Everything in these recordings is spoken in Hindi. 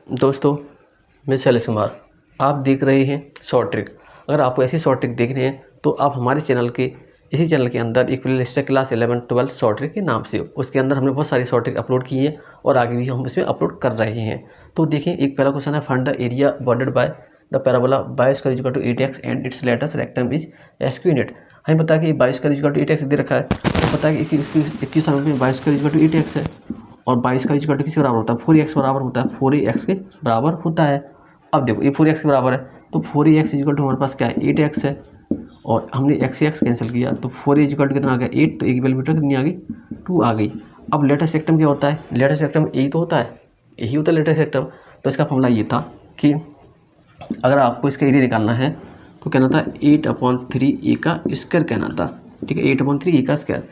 दोस्तों, मैं शैलेश कुमार, आप देख रहे हैं शॉर्ट ट्रिक। अगर आपको ऐसी शॉर्ट ट्रिक देखनी है तो आप हमारे इसी चैनल के अंदर एक प्लेलिस्ट है क्लास 11-12 शॉर्ट ट्रिक के नाम से। उसके अंदर हमने बहुत सारी शॉर्ट ट्रिक अपलोड की है और आगे भी हम इसमें अपलोड कर रहे हैं। तो देखिए, एक पहला क्वेश्चन है, find the area bordered by the parabola by square equal to 8x and its latest rectangle is SQ unit. हमें पता है कि by square equal to 8x दे रखा है, तो पता है कि 21 में bye square equal to 8x है और 22 का इक्वल टू किसके बराबर होता है, 4x बराबर होता है, 4x के बराबर होता है। अब देखो, ये 4x के बराबर है तो 4x इक्वल टू हमारे पास क्या है, 8x है और हमने x से x कैंसिल किया तो 4 इक्वल टू कितना आ गया, 8, तो एक वैल्यू कितनी आ गई, 2 आ गई। अब लेटेस्ट रेक्टम क्या होता है, लेटेस्ट रेक्टम यही तो होता है, यही होता है लेटेस्ट रेक्टम। तो इसका फॉर्मूला ये था कि अगर आपको इसका एरिया निकालना है तो कहना था 8/3 ए का स्क्वायर कहना था, ठीक है, 8/3 ए का स्क्वायर।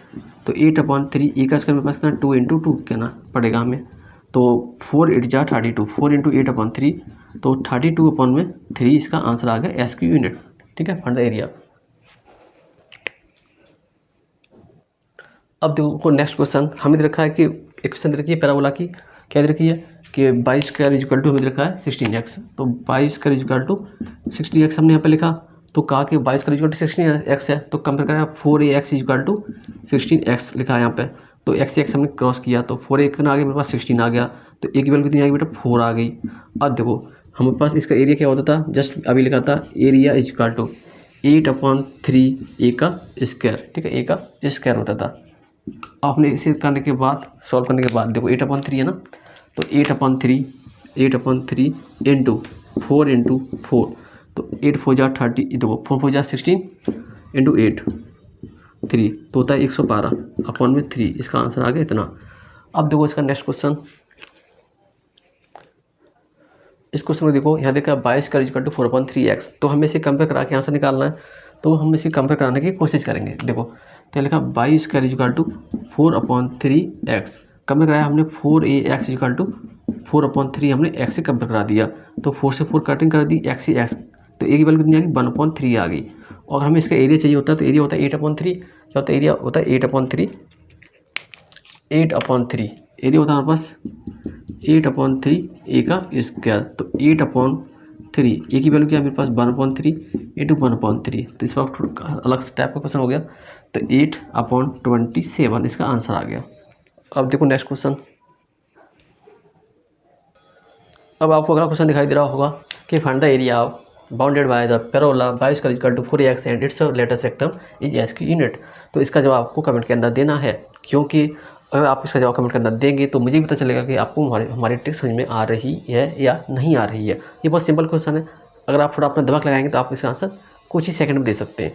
तो 8/3 ए का स्क्वायर मेरे पास कितना, 2 × 2 कहना पड़ेगा हमें। तो 4 8 जा 32, 4 × 8/3 तो 32/3 इसका आंसर आ गया एसक्यू यूनिट, ठीक है, फाइंड द एरिया। अब देखो नेक्स्ट क्वेश्चन हमें दे रखा है कि एक क्वेश्चन दे रखी है पैराबोला की, क्या दे रखी है कि 22 स्क्वायर इक्वल टू हमें दे रखा है 16x। तो 22 स्क्वायर इक्वल टू 16x हमने यहाँ पे लिखा, तो कहा कि 22 स्क्वायर इक्वल टू 16x है, तो कंपेयर करें 4ax इक्वल टू 16x लिखा है यहाँ पे। तो x हमने क्रॉस किया तो 4a कितना आ गया, मेरे पास 16 आ गया, तो एक वैल्यू कितनी आ गई बेटा, 4 आ गई। अब देखो हमारे पास इसका एरिया क्या होता था, जस्ट अभी लिखा था एरिया इक्वल टू 8/3 ए का स्क्वायर, ठीक है, ए का स्क्वायर होता था। आपने इसे करने के बाद, सॉल्व करने के बाद देखो 8/3 है ना, तो 8/3 इंटू 4 × 4, तो 8 4 जा 30, देखो 4 4 जा 16 इंटू 8 3, तो होता है 112/3, इसका आंसर आ गया इतना। अब देखो इसका नेक्स्ट क्वेश्चन, इस क्वेश्चन में देखो यहाँ देखा 22 का इक्वल टू 4/3x, तो हमें इसे कंपेयर करा के आंसर निकालना है, तो हम इसे कंपेयर कराने की कोशिश करेंगे। देखो तो लिखा 22 का इक्वल टू 4/3x, कंपेयर कराया हमने 4ax इक्वल टू 4/3 हमने x से कंपेयर करा दिया, तो 4 से 4 कटिंग कर दी, x से x, तो एक वैल्यू कितनी आ गई, 1/3 आ गई। और हमें इसका एरिया चाहिए होता है, तो एरिया होता है 8/3, क्या होता है, एरिया होता है 8/3, एरिया होता है हमारे पास 8/3 ए का स्क्वायर, तो 8/3 ए की वैल्यू क्या है मेरे पास, 1/3 इंटू 1/3, तो इस वक्त थोड़ा अलग टाइप का क्वेश्चन हो गया, तो 8/27 इसका आंसर आ गया। अब देखो नेक्स्ट क्वेश्चन, अब आपको अगला क्वेश्चन दिखाई दे रहा होगा कि find the area bounded by the parabola by square equal to 4ax and its latest rectum is SQ unit. तो इसका जवाब आपको कमेंट के अंदर देना है, क्योंकि अगर आप इसका जवाब कमेंट के अंदर देंगे तो मुझे भी पता चलेगा कि आपको हमारी ट्रिक समझ में आ रही है या नहीं आ रही है। ये बहुत सिंपल क्वेश्चन है, अगर आप थोड़ा अपना दिमाग लगाएंगे तो आप इसका आंसर कुछ ही सेकंड में दे सकते हैं।